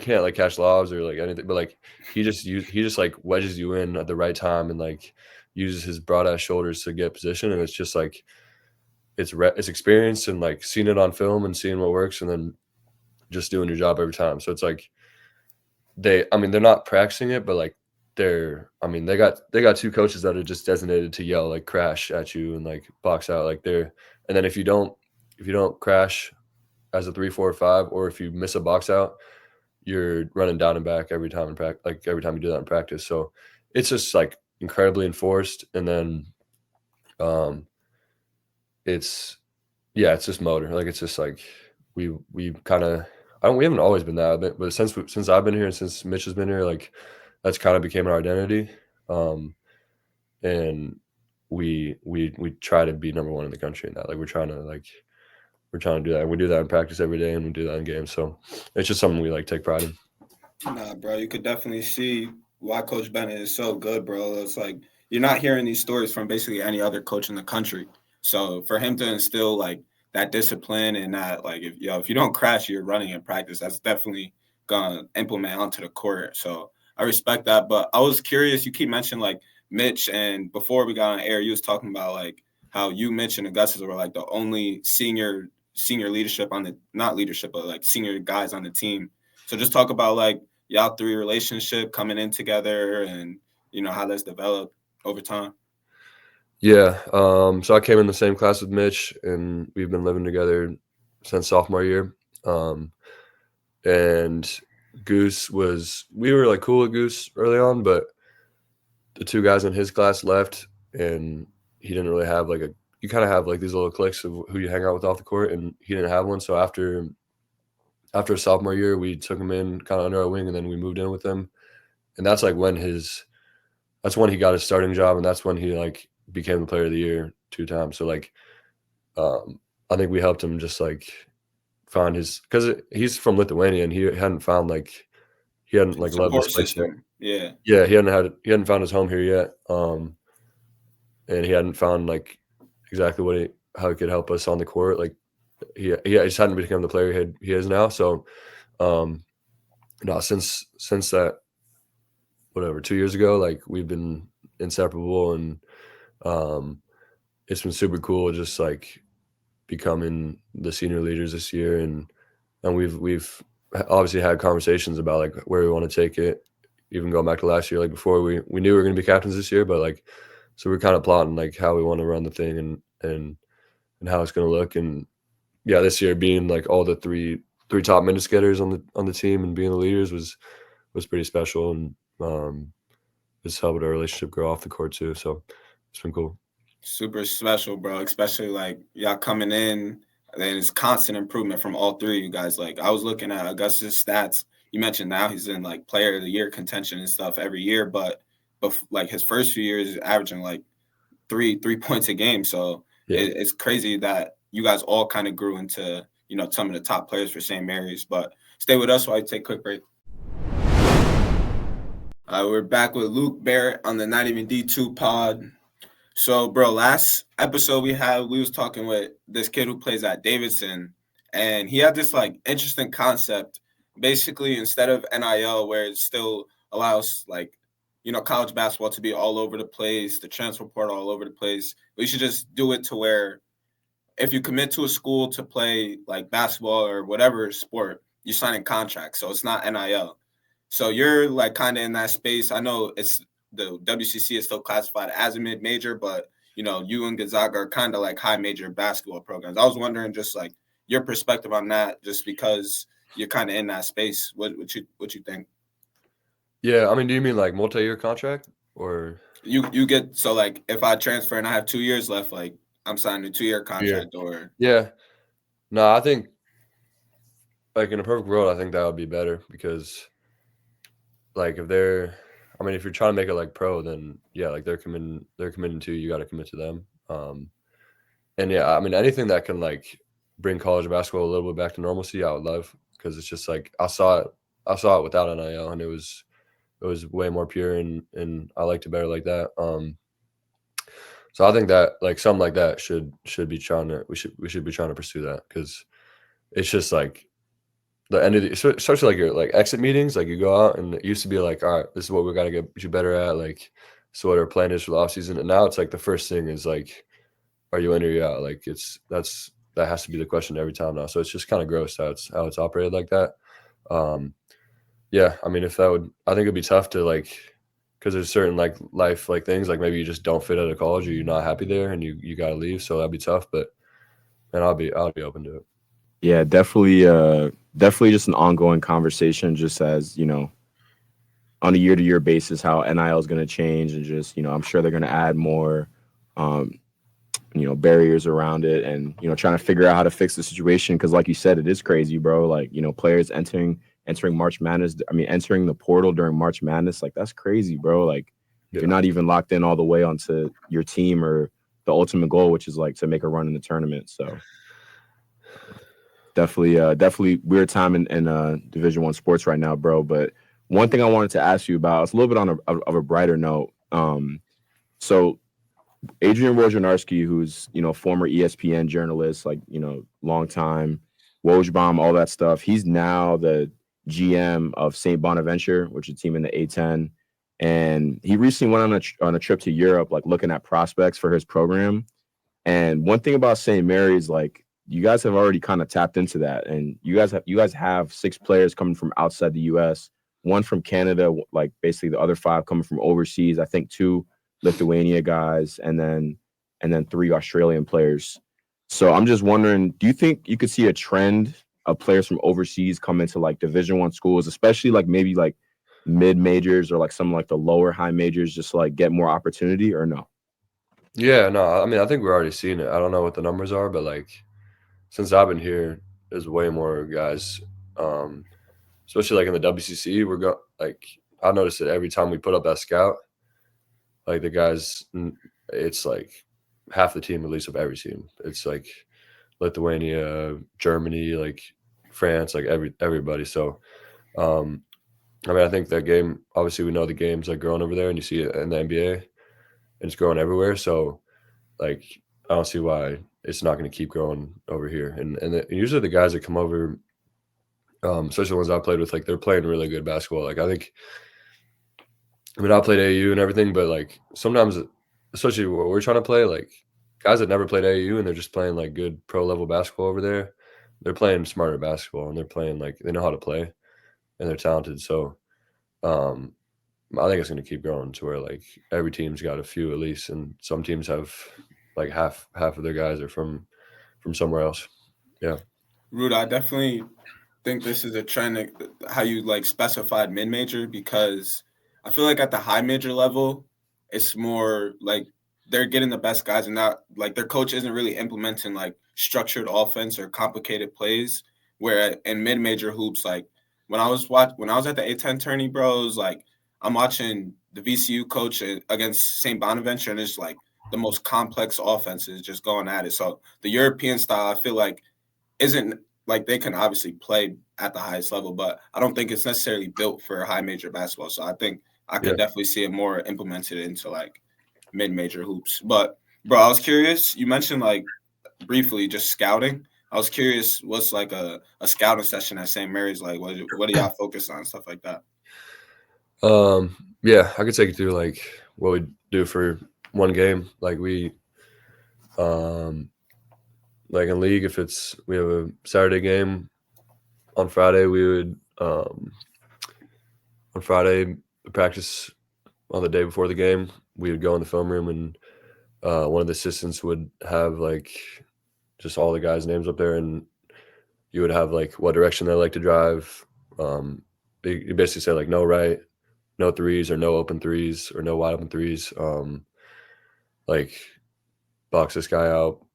can't like catch lobs or like anything, but like he just like wedges you in at the right time and like uses his broad ass shoulders to get position. And it's just like it's experience and like seeing it on film and seeing what works and then just doing your job every time. So it's like they're not practicing it, but like they got two coaches that are just designated to yell like crash at you and like box out like and then if you don't crash as a 3, 4, or 5, or if you miss a box out, you're running down and back every time every time you do that in practice. So it's just like incredibly enforced. And then it's just motor. Like it's just like we kind of we haven't always been that, but since I've been here and since Mitch has been here, like that's kind of became our identity. And we try to be number one in the country in that. Like we're trying to do that. And we do that in practice every day and we do that in games. So it's just something we like take pride in. Nah, bro, you could definitely see why Coach Bennett is so good, bro. It's like you're not hearing these stories from basically any other coach in the country. So for him to instill like that discipline and that like if you don't crash, you're running in practice, that's definitely gonna implement onto the court. So I respect that. But I was curious, you keep mentioning like Mitch, and before we got on air, you was talking about like how you, Mitch, and Augustus were like the only senior leadership on the not leadership, but like senior guys on the team. So just talk about like y'all three relationship coming in together and you know how that's developed over time. Yeah. So I came in the same class with Mitch and we've been living together since sophomore year. And Goose we were like cool with Goose early on, but the two guys in his class left and he didn't really have like you kind of have like these little cliques of who you hang out with off the court, and he didn't have one. So after sophomore year, we took him in kind of under our wing and then we moved in with him. And that's like that's when he got his starting job. And that's when he like became the player of the year 2 times. So like, I think we helped him just like find because he's from Lithuania and he hadn't loved this place yet. Yeah. He hadn't found his home here yet. And he hadn't found like exactly how he could help us on the court. Like he just hadn't become the player he is now. So, since that, 2 years ago, like we've been inseparable, and it's been super cool just like becoming the senior leaders this year, and we've obviously had conversations about like where we want to take it, even going back to last year. Like before we knew we were going to be captains this year, but like so we're kind of plotting like how we want to run the thing and how it's going to look. And yeah, this year being like all the three top minutes getters on the team and being the leaders was pretty special, and it's helped our relationship grow off the court too. So it's been cool. Super special, bro. Especially like y'all coming in, and it's constant improvement from all three of you guys. Like I was looking at Augustus' stats. You mentioned now he's in like player of the year contention and stuff every year, but like his first few years is averaging like three points a game. So it's crazy that you guys all kind of grew into, you know, some of the top players for St. Mary's. But stay with us while I take a quick break. We're back with Luke, Barrett on the Not Even D2 pod. So, bro, last episode we was talking with this kid who plays at Davidson, and he had this like interesting concept. Basically, instead of NIL, where it still allows like, you know, college basketball to be all over the place, the transfer portal all over the place, we should just do it to where if you commit to a school to play like basketball or whatever sport, you're signing contracts, so it's not NIL. So you're like kind of in that space. I know it's the WCC is still classified as a mid-major, but you and Gonzaga are kind of like high major basketball programs. I was wondering just like your perspective on that, just because you're kind of in that space. What you think? Yeah, I mean, do you mean like multi-year contract or you get, so like if I transfer and I have 2 years left, like I'm signing a 2-year contract or yeah. No, I think like in a perfect world, I think that would be better because like if you're trying to make it like pro, then yeah, like they're committing to you, you got to commit to them. And yeah, I mean anything that can like bring college basketball a little bit back to normalcy, I would love, because it's just like I saw it without NIL and it was way more pure and I liked it better like that. So I think that like something like that should be we should be trying to pursue that, because it's just like the end of especially like your like exit meetings, like you go out and it used to be like, all right, this is what we got to get you better at, like so what our plan is for the offseason, and now it's like the first thing is like, are you in or you out? Like that has to be the question every time now. So it's just kind of gross how it's operated like that. Yeah, I mean, I think it'd be tough to like, because there's certain like life like things, like maybe you just don't fit out of college or you're not happy there and you got to leave. So that'd be tough, but man, I'll be open to it. Yeah, definitely just an ongoing conversation, just as, on a year-to-year basis, how NIL is going to change, and just, I'm sure they're going to add more, barriers around it, and, trying to figure out how to fix the situation. Because like you said, it is crazy, bro. Like, players entering March Madness, entering the portal during March Madness, like that's crazy, bro. Like you're not even locked in all the way onto your team or the ultimate goal, which is like to make a run in the tournament. So definitely weird time in Division I sports right now, bro. But one thing I wanted to ask you about, it's a little bit on a brighter note. So Adrian Wojnarowski, who's former ESPN journalist, like long time Woj all that stuff. He's now the GM of St. Bonaventure, which is a team in the A10, and he recently went on a trip to Europe, like looking at prospects for his program. And one thing about St. Mary's, like you guys have already kind of tapped into that, and you guys have 6 players coming from outside the U.S., 1 from Canada, like basically the other 5 coming from overseas. I think 2 Lithuania guys, and then 3 Australian players. So I'm just wondering, do you think you could see a trend of players from overseas come into like Division I schools, especially like maybe like mid majors or like some like the lower high majors, just to like get more opportunity, or no? Yeah, no, I mean I think we're already seeing it. I don't know what the numbers are, but like since I've been here, there's way more guys, especially like in the WCC. Like I noticed it every time we put up that scout. Like the guys, it's like half the team, at least of every team. It's like Lithuania, Germany, like France, like everybody. So, I mean, I think that game, obviously we know the game's like growing over there, and you see it in the NBA, and it's growing everywhere. So, like, I don't see why it's not going to keep growing over here. And usually the guys that come over, especially the ones I played with, like they're playing really good basketball. Like I mean, I played AAU and everything, but like sometimes, especially what we're trying to play, like guys that never played AAU and they're just playing like good pro level basketball over there, they're playing smarter basketball and they're playing like they know how to play and they're talented. So I think it's going to keep growing to where like every team's got a few at least, and some teams have like half of their guys are from somewhere else. Yeah. Ruda, I definitely think this is a trend, how you like specified mid-major, because I feel like at the high major level, it's more like they're getting the best guys and not like their coach isn't really implementing like structured offense or complicated plays. Where in mid-major hoops, like when I was at the A10 tourney, bro, it was like I'm watching the VCU coach against St. Bonaventure, and it's like the most complex offenses just going at it. So the European style, I feel like, isn't like they can obviously play at the highest level, but I don't think it's necessarily built for high major basketball. So I think I could definitely see it more implemented into like mid-major hoops. But bro, I was curious. You mentioned like briefly just scouting. I was curious, what's like a scouting session at St. Mary's like? What do y'all focus on, stuff like that? Yeah, I could take you through like what we do for one game. Like we, like in league, if we have a Saturday game, on Friday we would practice on the day before the game. We would go in the film room, and one of the assistants would have like just all the guys' names up there, and you would have like what direction they like to drive. You basically say like no right, no threes, or no open threes, or no wide open threes. Like box this guy out,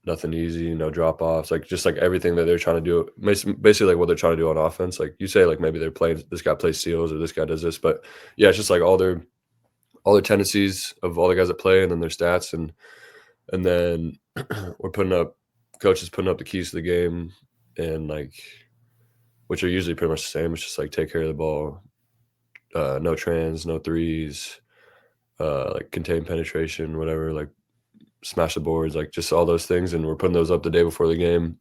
nothing easy, no drop offs, like just like everything that they're trying to do. Basically, like what they're trying to do on offense. Like you say, like maybe they're playing this guy plays steals or this guy does this, but yeah, it's just like all their tendencies of all the guys that play, and then their stats, and then coaches putting up the keys to the game, and like which are usually pretty much the same. It's just like take care of the ball, no trans, no threes, like contain penetration, whatever, like smash the boards, like just all those things. And we're putting those up the day before the game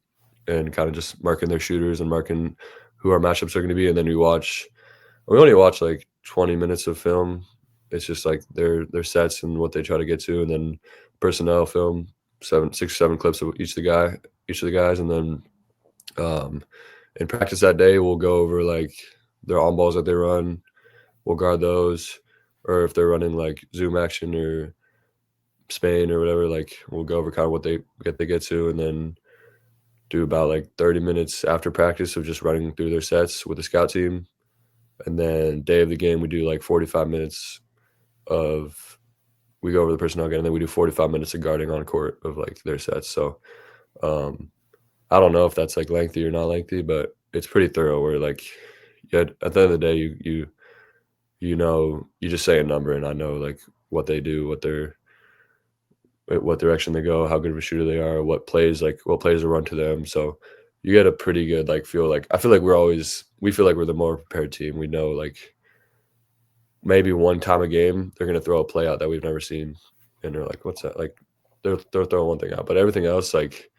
and kind of just marking their shooters and marking who our matchups are going to be. And then we only watch like 20 minutes of film. It's just like their sets and what they try to get to, and then personnel film, 6 or 7 clips of each of the guys, and then in practice that day we'll go over like their on balls that they run. We'll guard those, or if they're running like zoom action or Spain or whatever, like we'll go over kind of what they get to, and then do about like 30 minutes after practice of just running through their sets with the scout team. And then day of the game we do like 45 minutes we go over the personnel again, and then we do 45 minutes of guarding on court of like their sets. So I don't know if that's like lengthy or not lengthy, but it's pretty thorough where like at the end of the day you know, you just say a number and I know like what they do, what direction they go, how good of a shooter they are, what plays are run to them. So you get a pretty good like feel. Like I feel like we feel like we're the more prepared team. We know like maybe one time a game they're gonna throw a play out that we've never seen, and they're like, what's that? Like they're throwing one thing out, but everything else like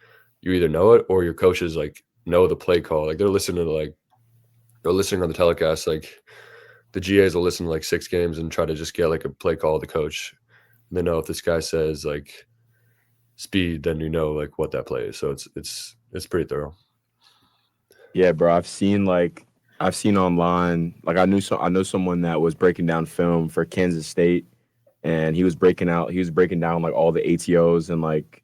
you either know it or your coaches like know the play call. Like they're listening on the telecast. Like the GAs will listen to like 6 games and try to just get like a play call of the coach. And they know if this guy says like speed, then you know like what that play is. So it's pretty thorough. Yeah, bro. I've seen online, like I know someone that was breaking down film for Kansas State, and he was breaking down like all the ATOs and like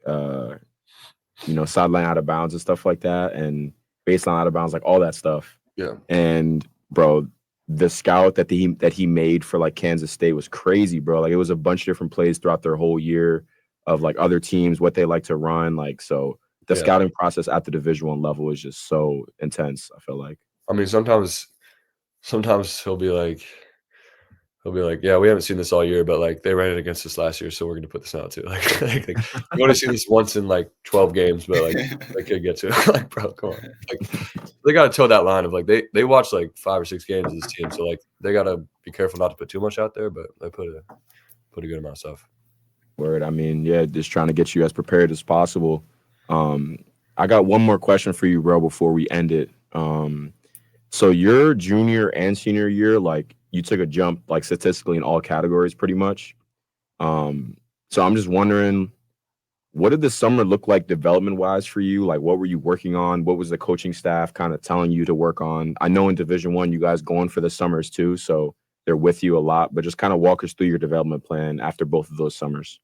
sideline out of bounds and stuff like that, and baseline out of bounds, like all that stuff. Yeah. And bro, the scout that he made for like Kansas State was crazy, bro. Like it was a bunch of different plays throughout their whole year of like other teams, what they like to run. Like, so the scouting process at the Division I level is just so intense, I feel like. I mean, sometimes he'll be like, yeah, we haven't seen this all year, but like they ran it against us last year, so we're going to put this out too. Like you want to see this once in like 12 games, but like they could get to it. Like, bro, come on. Like they got to toe that line of like they watch like 5 or 6 games of this team, so like they got to be careful not to put too much out there, but they put a good amount of stuff. Word. I mean, yeah, just trying to get you as prepared as possible. I got one more question for you, bro, before we end it. So your junior and senior year, like you took a jump like statistically in all categories pretty much. So I'm just wondering, what did the summer look like development wise for you? Like what were you working on? What was the coaching staff kind of telling you to work on? I know in Division I you guys going for the summers too, so they're with you a lot, but just kind of walk us through your development plan after both of those summers.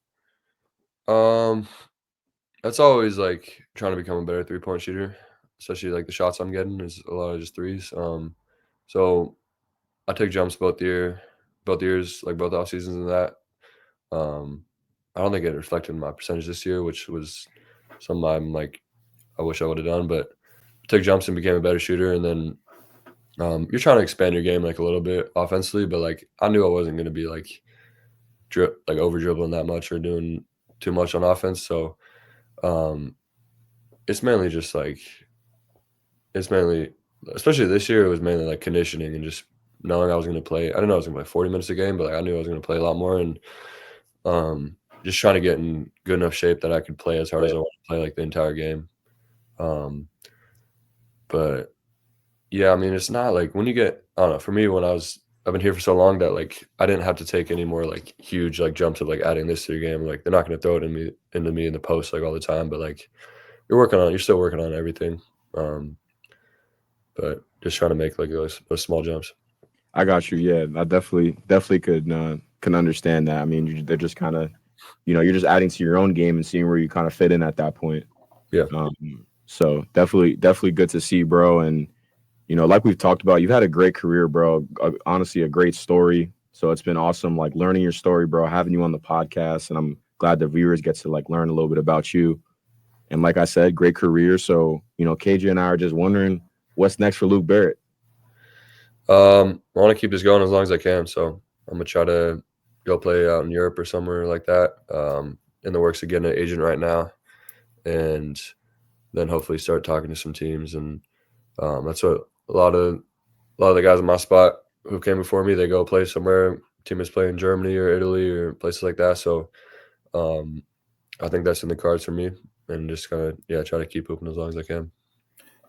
That's always like trying to become a better 3-point shooter, especially like the shots I'm getting is a lot of just threes. So I took jumps both years, like both off seasons and that. I don't think it reflected in my percentage this year, which was something I'm like, I wish I would have done, but I took jumps and became a better shooter. And then you're trying to expand your game like a little bit offensively, but like I knew I wasn't going to be like over dribbling that much or doing too much on offense. So it's mainly, especially this year, it was mainly like conditioning and just knowing I was going to play. I didn't know I was going to play 40 minutes a game, but like I knew I was going to play a lot more, and just trying to get in good enough shape that I could play as hard as I want to play like the entire game. But yeah, I mean, it's not like when you get, I don't know, for me, I've been here for so long that like I didn't have to take any more like huge like jumps of like adding this to your game. Like they're not going to throw it into me in the post like all the time, but like you're still working on everything. but just trying to make like those small jumps. I got you. Yeah, I definitely can understand that. I mean, they're just kind of, you're just adding to your own game and seeing where you kind of fit in at that point. Yeah. So definitely good to see, bro. And like we've talked about, you've had a great career, bro. Honestly, a great story. So it's been awesome, like learning your story, bro. Having you on the podcast, and I'm glad the viewers get to like learn a little bit about you. And like I said, great career. So KJ and I are just wondering what's next for Luke Barrett. I want to keep this going as long as I can. So I'm gonna try to go play out in Europe or somewhere like that. In the works of getting an agent right now, and then hopefully start talking to some teams. And that's what a lot of the guys in my spot who came before me, they go play somewhere. Team is playing in Germany or Italy or places like that. So I think that's in the cards for me, and just kind of try to keep hooping as long as I can.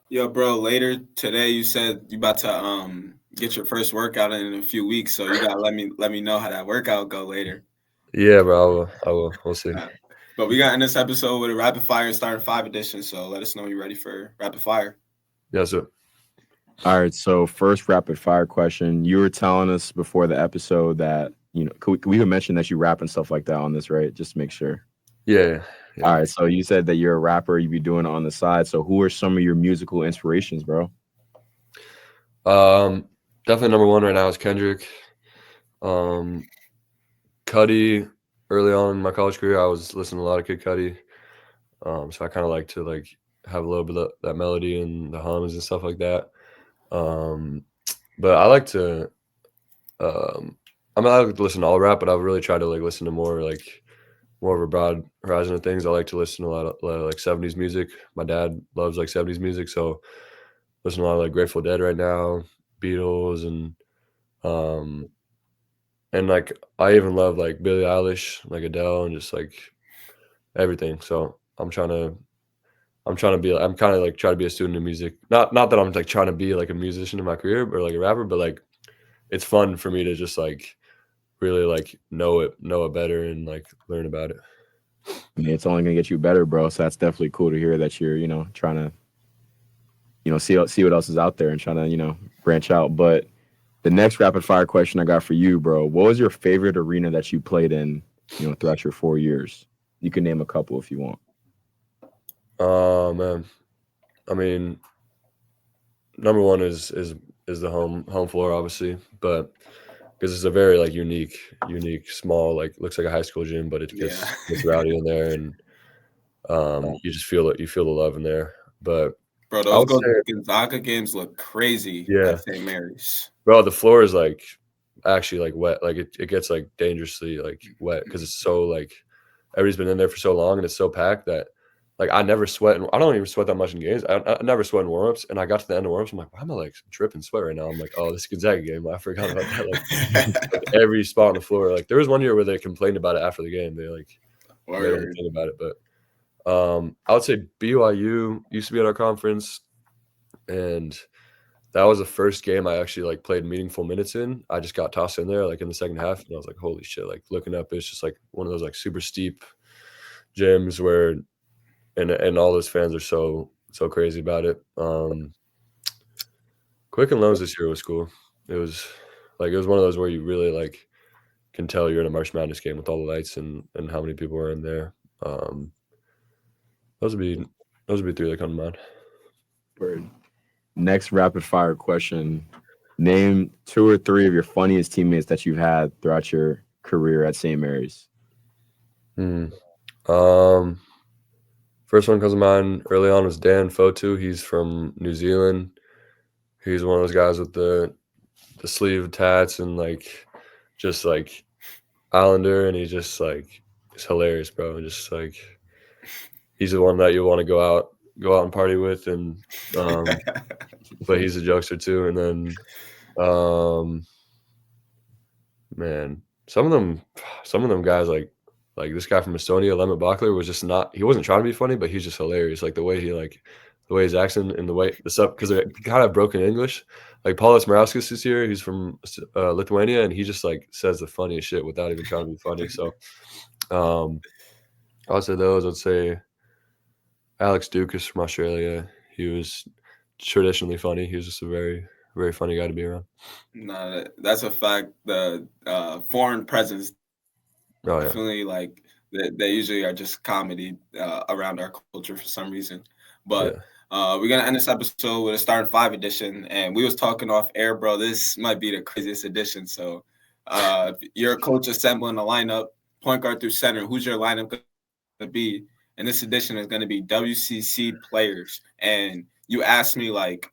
Yo, bro, later today you said you about to get your first workout in a few weeks, so you gotta let me know how that workout go later. Yeah, bro, I will. We'll see. But we got in this episode with a rapid fire starting 5 edition, so let us know when you're ready for rapid fire. Yes, sir. All right, so first rapid fire question. You were telling us before the episode that, we could mention that you rap and stuff like that on this, right? Just to make sure. Yeah. All right, so you said that you're a rapper, you be doing it on the side. So who are some of your musical inspirations, bro? Definitely number one right now is Kendrick. Cudi, early on in my college career, I was listening to a lot of Kid Cudi. So I kind of like to have a little bit of that melody and the hums and stuff like that. But I like to I like to listen to all rap, but I've really tried to listen to more of a broad horizon of things. I like to listen to a lot of 70s music. My dad loves 70s music, so listen to a lot of Grateful Dead right now, Beatles, and I even love Billie Eilish, Adele, and just everything. So I'm kind of trying to be a student of music. Not that I'm trying to be a musician in my career or a rapper, but it's fun for me to just really know it better and learn about it. I mean, it's only gonna get you better, bro. So that's definitely cool to hear that you're, trying to, see what else is out there and trying to, branch out. But the next rapid fire question I got for you, bro, what was your favorite arena that you played in, throughout your 4 years? You can name a couple if you want. Oh man, I mean, number one is the home floor, obviously, but because it's a very unique, small, looks like a high school gym, but it gets rowdy in there, and you just feel it. You feel the love in there. But bro, those Gonzaga games look crazy at St. Mary's. Bro, the floor is actually wet. It gets dangerously wet because it's so everybody's been in there for so long and it's so packed that I never sweat. And I don't even sweat that much in games. I never sweat in warmups. And I got to the end of warmups. I'm like, why am I dripping sweat right now? I'm like, oh, this Gonzaga game. I forgot about that. Every spot on the floor. There was one year where they complained about it after the game. They made a thing about it. But I would say BYU used to be at our conference, and that was the first game I actually played meaningful minutes in. I just got tossed in there in the second half, and I was like, holy shit! Looking up, it's just one of those super steep gyms where. And all those fans are so crazy about it. Quicken Loans this year was cool. It was one of those where you really can tell you're in a March Madness game with all the lights and how many people are in there. Those would be three that come to mind. Word. Next rapid fire question: name 2 or 3 of your funniest teammates that you've had throughout your career at St. Mary's. First one comes to mind early on was Dan Fotu. He's from New Zealand. He's one of those guys with the sleeve tats and just Islander, and he's just it's hilarious, bro. Just he's the one that you want to go out and party with, and but he's a jokester too. And then man, some of them guys like this guy from Estonia, Lemon Bachler, was just he wasn't trying to be funny, but he's just hilarious. The way he the way his accent and the way the stuff, because they're kind of broken English. Paulius Marčulionis is here. He's from Lithuania, and he just says the funniest shit without even trying to be funny. So I would say those. I'd say Alex Dukas from Australia. He was traditionally funny. He was just a very, very funny guy to be around. No, that's a fact. The foreign presence definitely like they usually are just comedy around our culture for some reason. But we're gonna end this episode with a starting 5 edition, and we was talking off air, bro. This might be the craziest edition. So, you're a coach assembling a lineup, point guard through center. Who's your lineup gonna be? And this edition is gonna be WCC players. And you asked me like,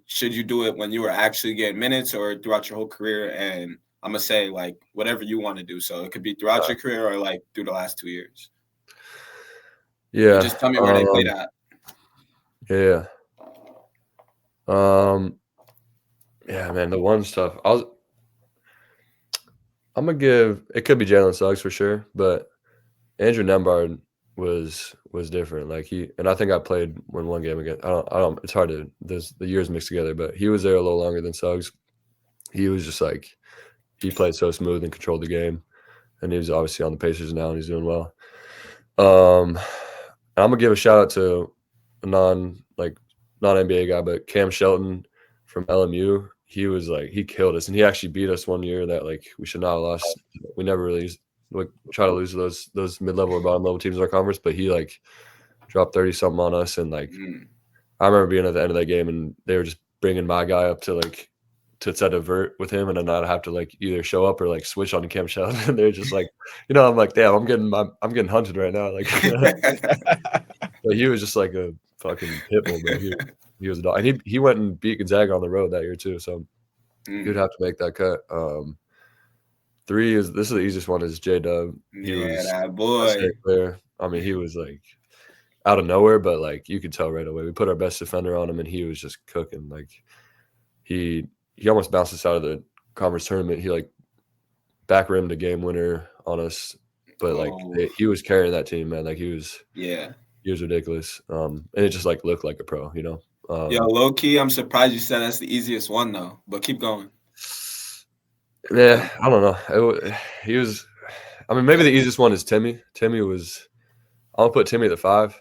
should you do it when you were actually getting minutes or throughout your whole career? And I'm gonna say like whatever you want to do. So it could be throughout your career or like through the last 2 years. Yeah. You just tell me where they played at. Yeah. Yeah, man, the one stuff. I'm gonna give it could be Jalen Suggs for sure, but Andrew Nembhard was different. Like and I think I played one game against. I don't. It's hard to. The years mixed together, but he was there a little longer than Suggs. He was just like he played so smooth and controlled the game, and he was obviously on the Pacers now, and he's doing well. I'm gonna give a shout out to a non-NBA guy, but Cam Shelton from LMU. He was like he killed us, and he actually beat us one year that like we should not have lost. We never really try to lose to those mid-level or bottom-level teams in our conference, but he like dropped 30-something on us, and like I remember being at the end of that game, and they were just bringing my guy up to set a vert with him, and then I'd have to like either show up or like switch on to Cam Shelton, and they're just like, I'm like, damn, I'm getting hunted right now, like. But he was just like a fucking pit bull, bro. He was a dog, and he went and beat Gonzaga on the road that year too, so you'd have to make that cut. 3 is the easiest one is J-Dub. He was that boy. Player. I mean, he was like out of nowhere, but like you could tell right away. We put our best defender on him, and he was just cooking. Like he almost bounced us out of the conference tournament. He like back rimmed a game winner on us, but like he was carrying that team, man. Like he was ridiculous. And it just like looked like a pro, low key, I'm surprised you said that's the easiest one though. But keep going. Yeah, I don't know. He was. I mean, maybe the easiest one is Timmy. Timmy was. I'll put Timmy at the 5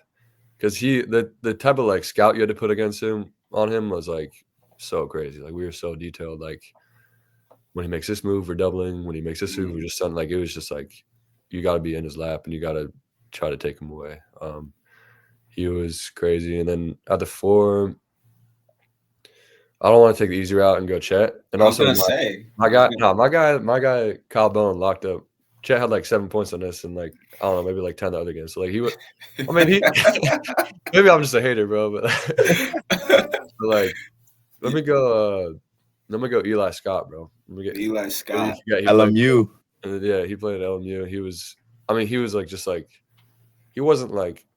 because the type of like scout you had to put against him was like so crazy. Like we were so detailed. Like when he makes this move, we're doubling. When he makes this move, we're just something like it was just like you got to be in his lap and you got to try to take him away. He was crazy. And then at the 4, I don't want to take the easy route and go Chet. And also my guy Kyle Bowen locked up. Chet had like 7 points on this and like I don't know, maybe like 10 the other games. So like he would I mean he maybe I'm just a hater, bro, but like let me go Eli Scott, bro. Let me get Eli Scott. LMU. He played at LMU. He was like just like he wasn't like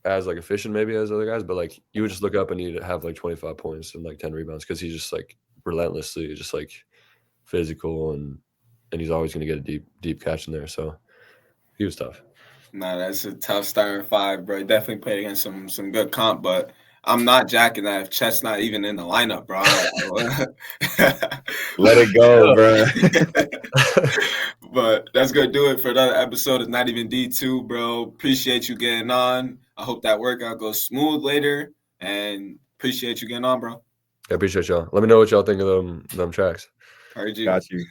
as like efficient maybe as other guys, but like you would just look up and he'd have like 25 points and like 10 rebounds because he's just like relentlessly just like physical and he's always going to get a deep catch in there. So he was tough. Nah, that's a tough starting 5, bro. He definitely played against some good comp, but I'm not jacking that if Chet's not even in the lineup, bro. Let it go, bro. But that's going to do it for another episode of Not Even D2, bro. Appreciate you getting on. I hope that workout goes smooth later, and appreciate you getting on, bro. I appreciate y'all. Let me know what y'all think of them tracks. Heard you. Got you.